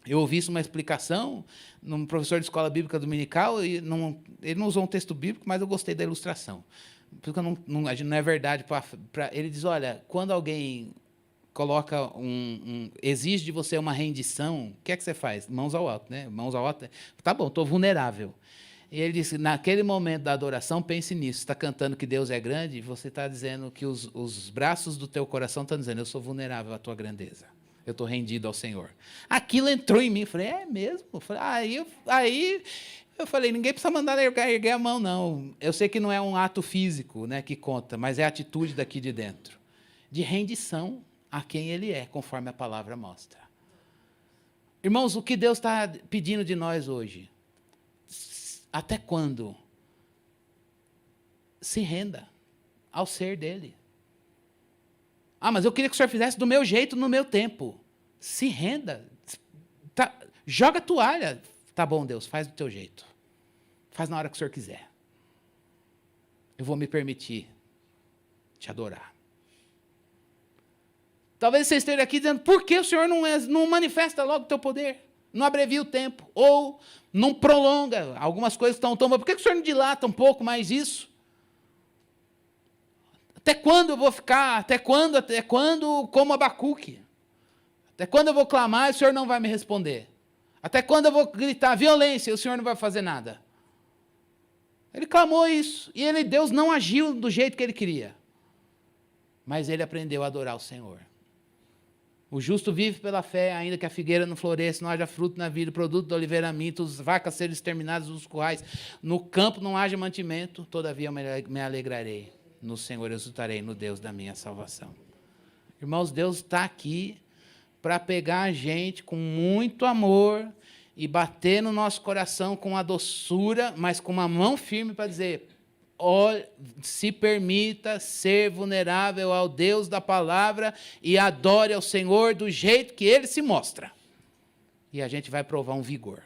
S1: Eu ouvi isso uma explicação num professor de escola bíblica dominical, e ele não usou um texto bíblico, mas eu gostei da ilustração. Porque não é verdade. Ele diz, olha, quando alguém... coloca exige de você uma rendição, o que é que você faz? Mãos ao alto, né? Mãos ao alto. Tá bom, estou vulnerável. E ele disse, naquele momento da adoração, pense nisso. Você está cantando que Deus é grande, você está dizendo que os braços do teu coração estão dizendo, eu sou vulnerável à tua grandeza. Eu estou rendido ao Senhor. Aquilo entrou em mim. Eu falei, é mesmo? Aí eu falei, ninguém precisa mandar erguer a mão, não. Eu sei que não é um ato físico, né, que conta, mas é a atitude daqui de dentro. De rendição a quem Ele é, conforme a palavra mostra. Irmãos, o que Deus está pedindo de nós hoje? Até quando? Se renda ao ser dEle. Ah, mas eu queria que o Senhor fizesse do meu jeito, no meu tempo. Se renda. Joga a toalha. Tá bom, Deus, faz do teu jeito. Faz na hora que o Senhor quiser. Eu vou me permitir te adorar. Talvez você esteja aqui dizendo, por que o Senhor não manifesta logo o teu poder? Não abrevia o tempo, ou não prolonga. Algumas coisas estão tão... Por que o Senhor não dilata um pouco mais isso? Até quando eu vou ficar? Até quando como Abacuque? Até quando eu vou clamar e o Senhor não vai me responder? Até quando eu vou gritar violência e o Senhor não vai fazer nada? Ele clamou isso, e Deus não agiu do jeito que ele queria. Mas ele aprendeu a adorar o Senhor. O justo vive pela fé, ainda que a figueira não floresça, não haja fruto na vida, o produto da oliveira minta, as vacas serem exterminadas dos currais, no campo não haja mantimento, todavia me alegrarei, no Senhor exultarei, no Deus da minha salvação. Irmãos, Deus está aqui para pegar a gente com muito amor e bater no nosso coração com a doçura, mas com uma mão firme para dizer, se permita ser vulnerável ao Deus da palavra e adore ao Senhor do jeito que Ele se mostra. E a gente vai provar um vigor,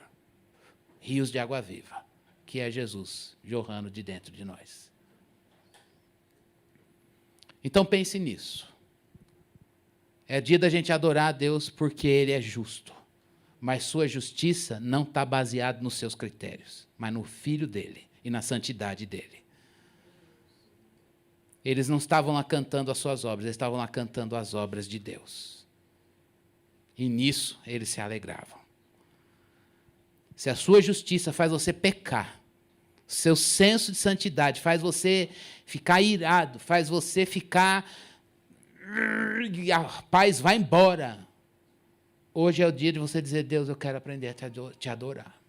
S1: rios de água viva, que é Jesus jorrando de dentro de nós. Então pense nisso. É dia da gente adorar a Deus porque Ele é justo, mas sua justiça não está baseada nos seus critérios, mas no Filho dEle e na santidade dEle. Eles não estavam lá cantando as suas obras, eles estavam lá cantando as obras de Deus. E nisso eles se alegravam. Se a sua justiça faz você pecar, Seu senso de santidade faz você ficar irado, faz você ficar... E a paz vai embora. Hoje é o dia de você dizer, Deus, eu quero aprender a te adorar.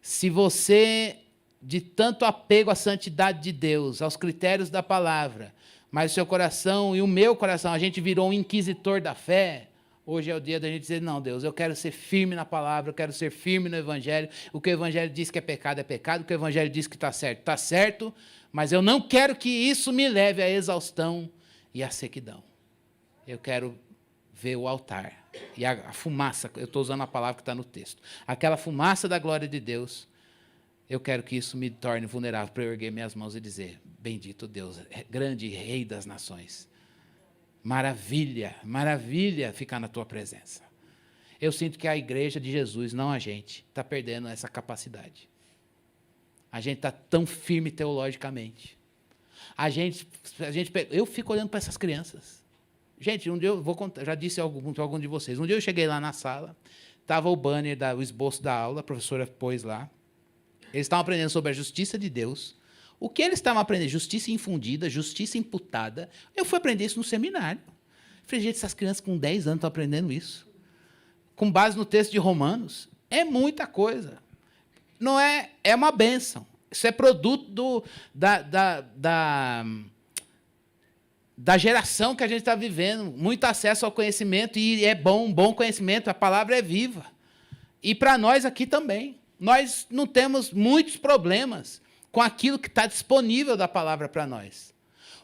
S1: Se você, de tanto apego à santidade de Deus, aos critérios da palavra, mas o seu coração e o meu coração, a gente virou um inquisitor da fé, hoje é o dia da gente dizer, não, Deus, eu quero ser firme na palavra, eu quero ser firme no Evangelho, o que o Evangelho diz que é pecado, o que o Evangelho diz que está certo, mas eu não quero que isso me leve à exaustão e à sequidão. Eu quero ver o altar e a fumaça, eu estou usando a palavra que está no texto, aquela fumaça da glória de Deus, eu quero que isso me torne vulnerável para eu erguer minhas mãos e dizer, bendito Deus, grande Rei das nações, maravilha, maravilha ficar na tua presença. Eu sinto que a igreja de Jesus, não a gente, está perdendo essa capacidade. A gente está tão firme teologicamente. Eu fico olhando para essas crianças. Gente, um dia eu vou contar, já disse para algum de vocês, um dia eu cheguei lá na sala, estava o banner, o esboço da aula, a professora pôs lá, eles estavam aprendendo sobre a justiça de Deus. O que eles estavam aprendendo? Justiça infundida, justiça imputada. Eu fui aprender isso no seminário. Falei, gente, essas crianças com 10 anos estão aprendendo isso. Com base no texto de Romanos. É muita coisa. Não é, é uma bênção. Isso é produto da geração que a gente está vivendo. Muito acesso ao conhecimento, e é bom, um bom conhecimento, a palavra é viva. E para nós aqui também. Nós não temos muitos problemas com aquilo que está disponível da palavra para nós.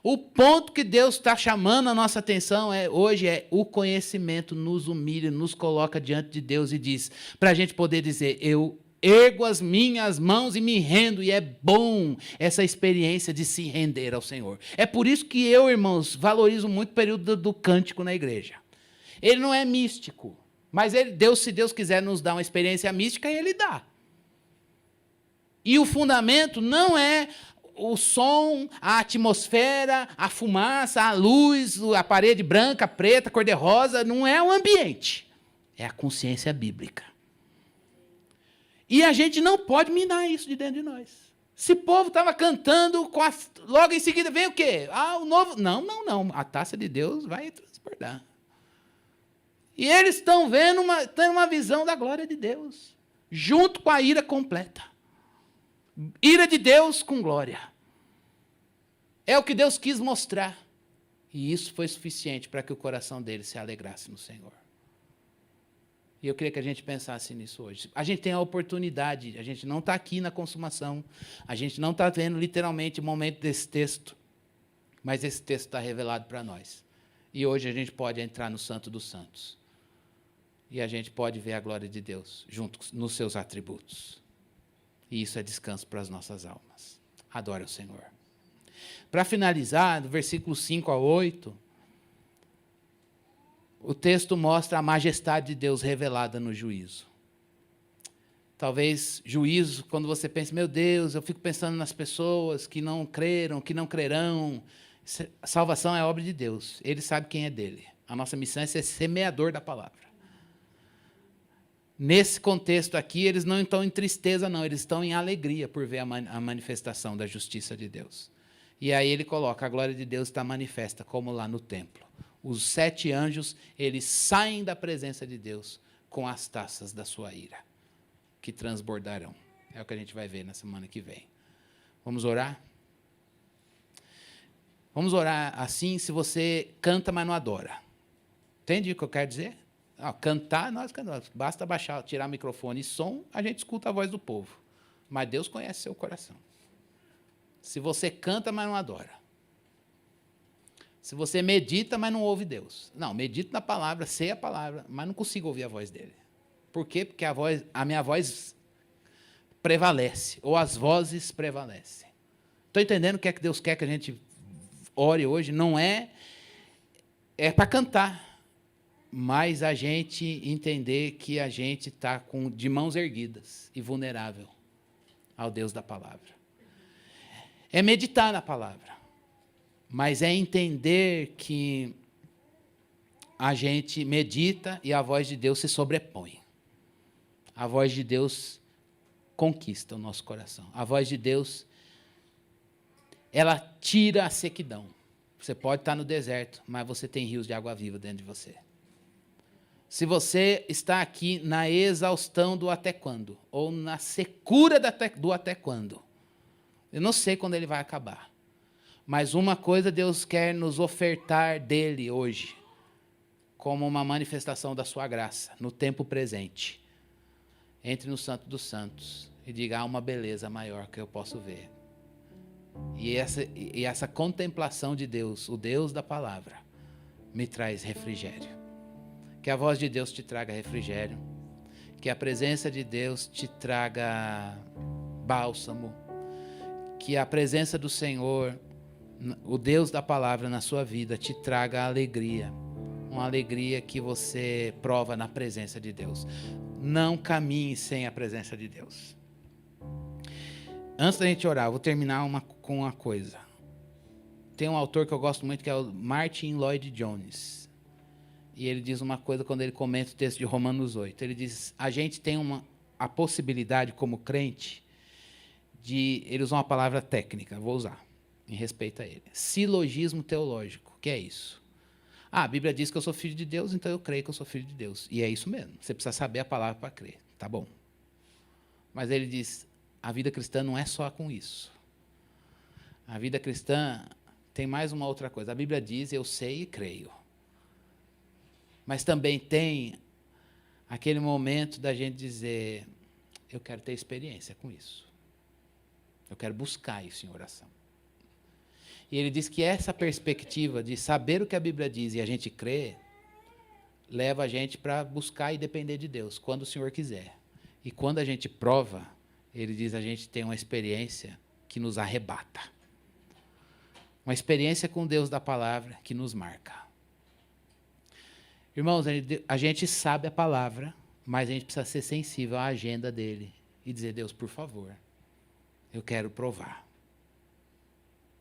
S1: O ponto que Deus está chamando a nossa atenção hoje é o conhecimento nos humilha, nos coloca diante de Deus e diz, para a gente poder dizer, eu ergo as minhas mãos e me rendo, e é bom essa experiência de se render ao Senhor. É por isso que eu, irmãos, valorizo muito o período do cântico na igreja. Ele não é místico, mas Deus, se Deus quiser nos dar uma experiência mística, Ele dá. E o fundamento não é o som, a atmosfera, a fumaça, a luz, a parede branca, preta, cor-de-rosa, não é o ambiente. É a consciência bíblica. E a gente não pode minar isso de dentro de nós. Esse povo estava cantando, logo em seguida vem o quê? O novo... Não. A taça de Deus vai transbordar. E eles estão tendo uma visão da glória de Deus, junto com a ira completa. Ira de Deus com glória. É o que Deus quis mostrar. E isso foi suficiente para que o coração deles se alegrasse no Senhor. E eu queria que a gente pensasse nisso hoje. A gente tem a oportunidade, a gente não está aqui na consumação, a gente não está vendo literalmente o momento desse texto, mas esse texto está revelado para nós. E hoje a gente pode entrar no Santo dos Santos. E a gente pode ver a glória de Deus junto nos seus atributos. E isso é descanso para as nossas almas. Adore o Senhor. Para finalizar, do versículo 5 a 8, o texto mostra a majestade de Deus revelada no juízo. Talvez juízo, quando você pensa, meu Deus, eu fico pensando nas pessoas que não creram, que não crerão. A salvação é obra de Deus. Ele sabe quem é dele. A nossa missão é ser semeador da palavra. Nesse contexto aqui, eles não estão em tristeza, não. Eles estão em alegria por ver a manifestação da justiça de Deus. E aí ele coloca, a glória de Deus está manifesta, como lá no templo. Os 7 anjos, eles saem da presença de Deus com as taças da sua ira, que transbordarão. É o que a gente vai ver na semana que vem. Vamos orar? Vamos orar assim, se você canta, mas não adora. Entende o que eu quero dizer? Cantar, nós cantamos. Basta baixar, tirar microfone e som, a gente escuta a voz do povo. Mas Deus conhece seu coração. Se você canta, mas não adora. Se você medita, mas não ouve Deus. Não, medito na palavra, sei a palavra, mas não consigo ouvir a voz dele. Por quê? Porque a minha voz prevalece, ou as vozes prevalecem. Estou entendendo o que é que Deus quer que a gente ore hoje? Não é para cantar. Mas a gente entender que a gente está de mãos erguidas e vulnerável ao Deus da palavra. É meditar na palavra, mas é entender que a gente medita e a voz de Deus se sobrepõe. A voz de Deus conquista o nosso coração. A voz de Deus, ela tira a sequidão. Você pode estar no deserto, mas você tem rios de água viva dentro de você. Se você está aqui na exaustão do até quando, ou na secura do até quando, eu não sei quando ele vai acabar. Mas uma coisa Deus quer nos ofertar dele hoje, como uma manifestação da sua graça, no tempo presente. Entre no Santo dos Santos e diga, há uma beleza maior que eu posso ver. E essa contemplação de Deus, o Deus da palavra, me traz refrigério. Que a voz de Deus te traga refrigério. Que a presença de Deus te traga bálsamo. Que a presença do Senhor, o Deus da palavra na sua vida, te traga alegria. Uma alegria que você prova na presença de Deus. Não caminhe sem a presença de Deus. Antes da gente orar, eu vou terminar com uma coisa. Tem um autor que eu gosto muito, que é o Martin Lloyd Jones. E ele diz uma coisa quando ele comenta o texto de Romanos 8. Ele diz, a gente tem a possibilidade, como crente, ele usa uma palavra técnica, vou usar, em respeito a ele. Silogismo teológico. O que é isso? A Bíblia diz que eu sou filho de Deus, então eu creio que eu sou filho de Deus. E é isso mesmo. Você precisa saber a palavra para crer. Tá bom. Mas ele diz, a vida cristã não é só com isso. A vida cristã tem mais uma outra coisa. A Bíblia diz, eu sei e creio. Mas também tem aquele momento da gente dizer, eu quero ter experiência com isso. Eu quero buscar isso em oração. E ele diz que essa perspectiva de saber o que a Bíblia diz e a gente crer, leva a gente para buscar e depender de Deus, quando o Senhor quiser. E quando a gente prova, ele diz, a gente tem uma experiência que nos arrebata. Uma experiência com Deus da palavra que nos marca. Irmãos, a gente sabe a palavra, mas a gente precisa ser sensível à agenda dele e dizer, Deus, por favor, eu quero provar.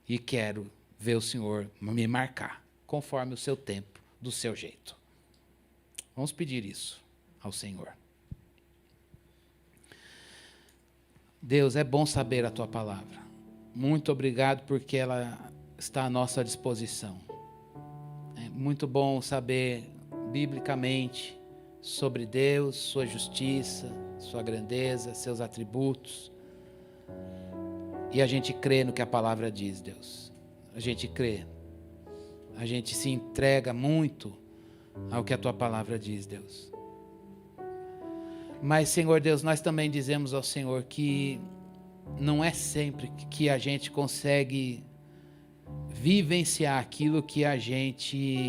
S1: E quero ver o Senhor me marcar, conforme o seu tempo, do seu jeito. Vamos pedir isso ao Senhor. Deus, é bom saber a Tua palavra. Muito obrigado porque ela está à nossa disposição. É muito bom saber, biblicamente, sobre Deus, Sua justiça, Sua grandeza, Seus atributos. E a gente crê no que a palavra diz, Deus. A gente crê. A gente se entrega muito ao que a Tua palavra diz, Deus. Mas, Senhor Deus, nós também dizemos ao Senhor que não é sempre que a gente consegue vivenciar aquilo que a gente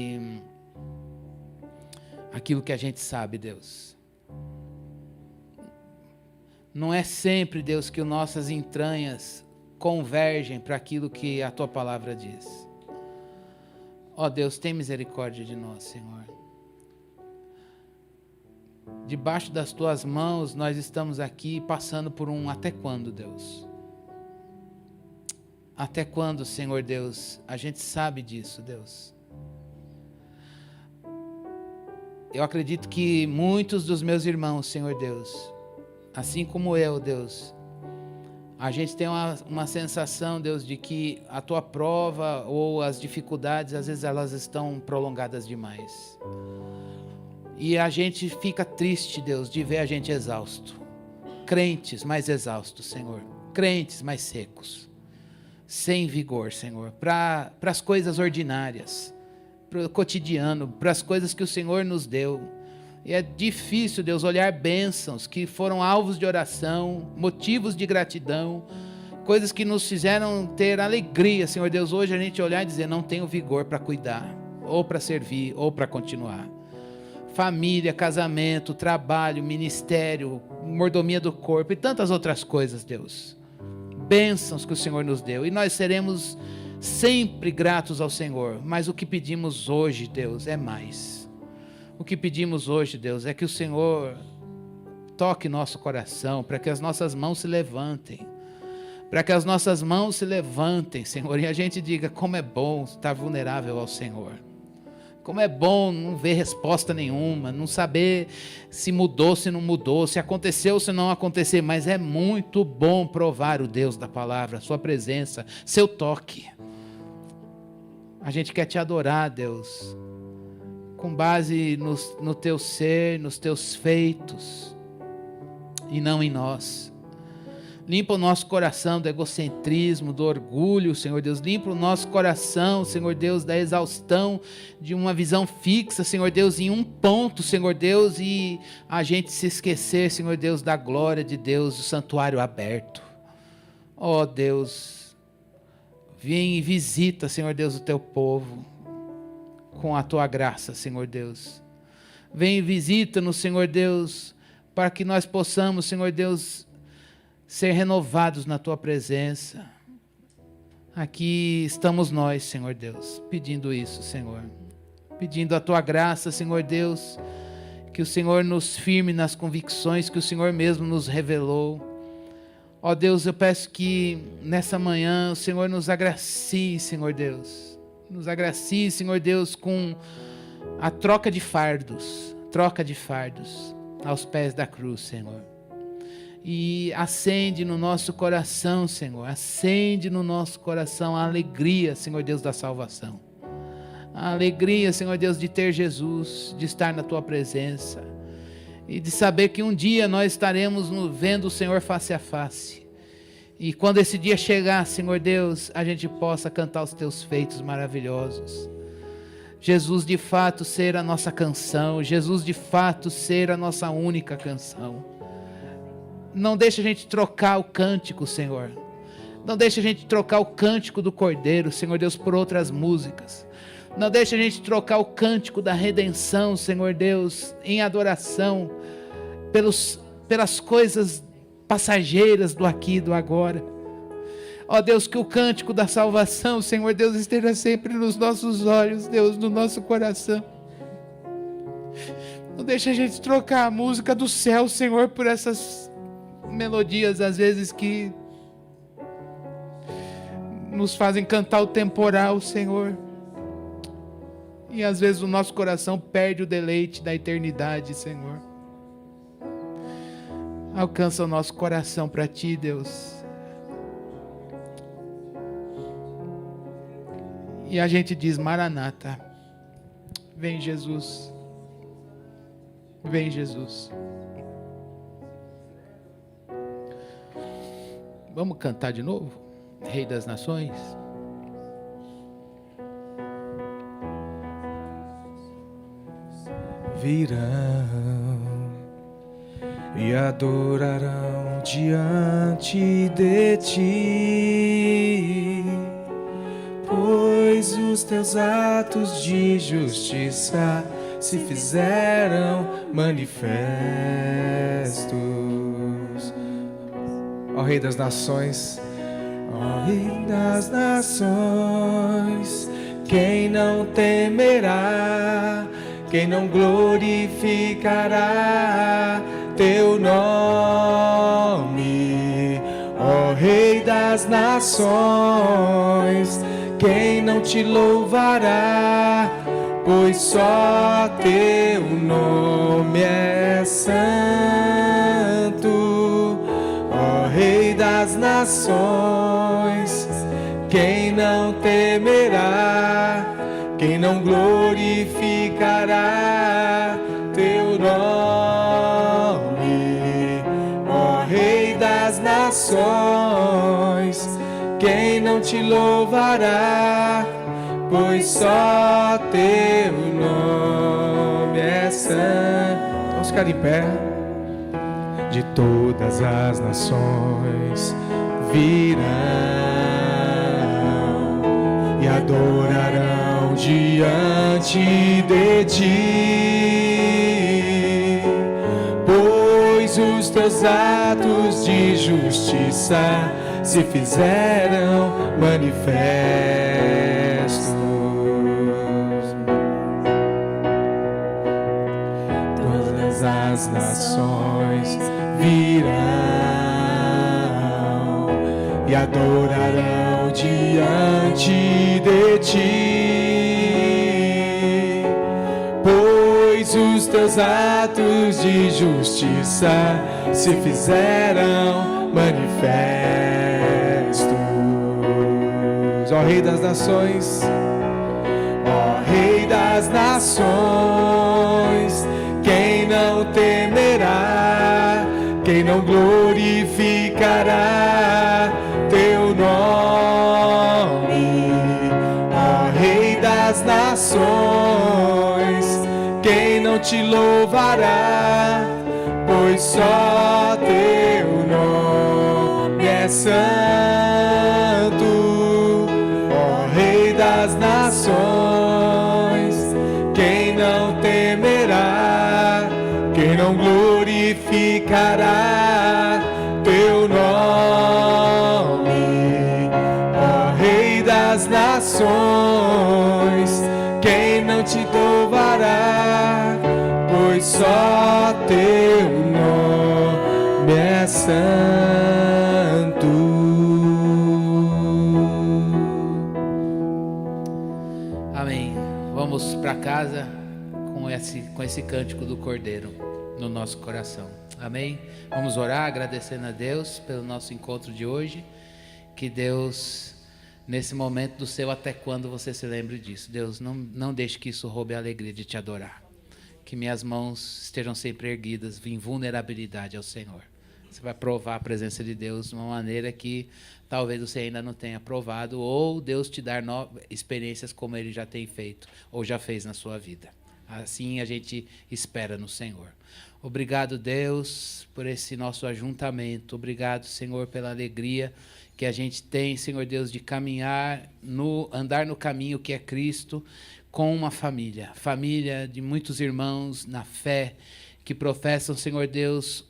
S1: sabe, Deus. Não é sempre, Deus, que nossas entranhas convergem para aquilo que a Tua palavra diz. Ó Deus, tem misericórdia de nós, Senhor. Debaixo das Tuas mãos, nós estamos aqui passando por um até quando, Deus? Até quando, Senhor Deus? A gente sabe disso, Deus. Eu acredito que muitos dos meus irmãos, Senhor Deus, assim como eu, Deus, a gente tem uma sensação, Deus, de que a Tua prova ou as dificuldades, às vezes elas estão prolongadas demais. E a gente fica triste, Deus, de ver a gente exausto. Crentes mais exaustos, Senhor. Crentes mais secos. Sem vigor, Senhor. Para as coisas ordinárias. Para o cotidiano. Para as coisas que o Senhor nos deu. E é difícil, Deus, olhar bênçãos que foram alvos de oração, motivos de gratidão, coisas que nos fizeram ter alegria, Senhor Deus, hoje a gente olhar e dizer, não tenho vigor para cuidar, ou para servir, ou para continuar. Família, casamento, trabalho, ministério, mordomia do corpo e tantas outras coisas, Deus. Bênçãos que o Senhor nos deu. E nós seremos sempre gratos ao Senhor. Mas o que pedimos hoje, Deus, é mais. O que pedimos hoje, Deus, é que o Senhor toque nosso coração, para que as nossas mãos se levantem. Para que as nossas mãos se levantem, Senhor, e a gente diga como é bom estar vulnerável ao Senhor. Como é bom não ver resposta nenhuma, não saber se mudou, se não mudou, se aconteceu, se não aconteceu, mas é muito bom provar o Deus da palavra, sua presença, seu toque. A gente quer te adorar, Deus, com base no teu ser, nos teus feitos, e não em nós. Limpa o nosso coração do egocentrismo, do orgulho, Senhor Deus. Limpa o nosso coração, Senhor Deus, da exaustão de uma visão fixa, Senhor Deus, em um ponto, Senhor Deus, e a gente se esquecer, Senhor Deus, da glória de Deus, do santuário aberto. Ó Deus, vem e visita, Senhor Deus, o teu povo, com a tua graça, Senhor Deus. Vem e visita-nos, Senhor Deus, para que nós possamos, Senhor Deus, ser renovados na tua presença. Aqui estamos nós, Senhor Deus, pedindo isso, Senhor. Pedindo a tua graça, Senhor Deus, que o Senhor nos firme nas convicções que o Senhor mesmo nos revelou. Ó Deus, eu peço que nessa manhã o Senhor nos agracie, Senhor Deus. Nos agracie, Senhor Deus, com a troca de fardos aos pés da cruz, Senhor. E acende no nosso coração, Senhor, acende no nosso coração a alegria, Senhor Deus, da salvação. A alegria, Senhor Deus, de ter Jesus, de estar na tua presença. E de saber que um dia nós estaremos vendo o Senhor face a face. E quando esse dia chegar, Senhor Deus, a gente possa cantar os teus feitos maravilhosos. Jesus de fato ser a nossa canção, Jesus de fato ser a nossa única canção. Não deixa a gente trocar o cântico, Senhor. Não deixa a gente trocar o cântico do Cordeiro, Senhor Deus, por outras músicas. Não deixa a gente trocar o cântico da redenção, Senhor Deus, em adoração, pelas coisas passageiras do aqui e do agora. Ó Deus, que o cântico da salvação, Senhor Deus, esteja sempre nos nossos olhos, Deus, no nosso coração. Não deixa a gente trocar a música do céu, Senhor, por essas melodias, às vezes, que nos fazem cantar o temporal, Senhor. E às vezes o nosso coração perde o deleite da eternidade, Senhor. Alcança o nosso coração para Ti, Deus. E a gente diz: Maranata, vem Jesus, vem Jesus. Vamos cantar de novo? Rei das Nações.
S2: Virão e adorarão diante de Ti, pois os Teus atos de justiça se fizeram manifestos. Ó Rei das Nações, ó Rei das Nações, quem não temerá, quem não glorificará Teu nome? Ó Rei das Nações, quem não Te louvará, pois só Teu nome é santo. Ó Rei das Nações, quem não temerá, quem não glorificará Teu nome? Ó Rei das Nações, quem não Te louvará, pois só Teu nome é santo. Vamos ficar em pé. De todas as nações virão e adorarão diante de Ti, pois os Teus atos de justiça se fizeram manifestos. Todas as nações virão e adorarão diante de Ti, teus atos de justiça se fizeram manifestos. Ó Rei das Nações, ó Rei das Nações, quem não temerá, quem não glorificará teu nome? Ó Rei das Nações, quem não te louvará, pois só teu nome é santo. Ó Rei das Nações, quem não temerá, quem não glorificará teu nome? Ó Rei das Nações, quem não te louvará, pois só teu nome é santo.
S1: Amém. Vamos para casa com esse cântico do Cordeiro no nosso coração. Amém? Vamos orar agradecendo a Deus pelo nosso encontro de hoje. Que Deus, nesse momento do seu até quando, você se lembre disso. Deus, não deixe que isso roube a alegria de te adorar. Que minhas mãos estejam sempre erguidas em vulnerabilidade ao Senhor. Você vai provar a presença de Deus de uma maneira que talvez você ainda não tenha provado, ou Deus te dar experiências como Ele já tem feito, ou já fez na sua vida. Assim a gente espera no Senhor. Obrigado, Deus, por esse nosso ajuntamento. Obrigado, Senhor, pela alegria que a gente tem, Senhor Deus, de andar no caminho que é Cristo, com uma família de muitos irmãos na fé, que professam, Senhor Deus,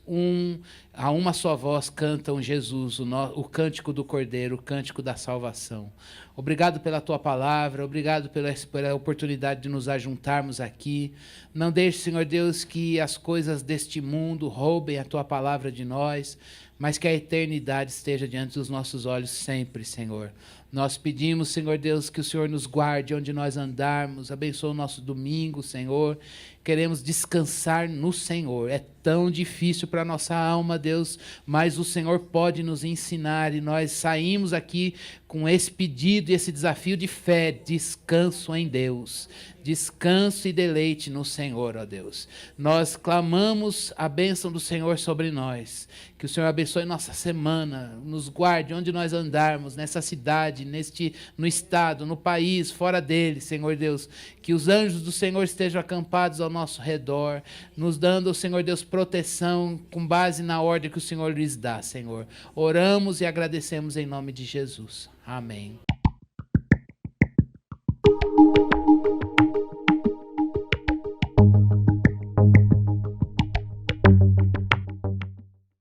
S1: a uma só voz cantam Jesus, o cântico do Cordeiro, o cântico da salvação. Obrigado pela tua palavra, obrigado pela oportunidade de nos ajuntarmos aqui. Não deixe, Senhor Deus, que as coisas deste mundo roubem a tua palavra de nós, mas que a eternidade esteja diante dos nossos olhos sempre, Senhor. Nós pedimos, Senhor Deus, que o Senhor nos guarde onde nós andarmos, abençoe o nosso domingo, Senhor. Queremos descansar no Senhor. É tão difícil para a nossa alma, Deus, mas o Senhor pode nos ensinar e nós saímos aqui com esse pedido e esse desafio de fé, descanso em Deus. Descanso e deleite no Senhor, ó Deus. Nós clamamos a bênção do Senhor sobre nós. Que o Senhor abençoe nossa semana, nos guarde onde nós andarmos, nessa cidade, no estado, no país, fora dele, Senhor Deus. Que os anjos do Senhor estejam acampados ao nosso redor, nos dando, Senhor Deus, proteção com base na ordem que o Senhor lhes dá, Senhor. Oramos e agradecemos em nome de Jesus. Amém.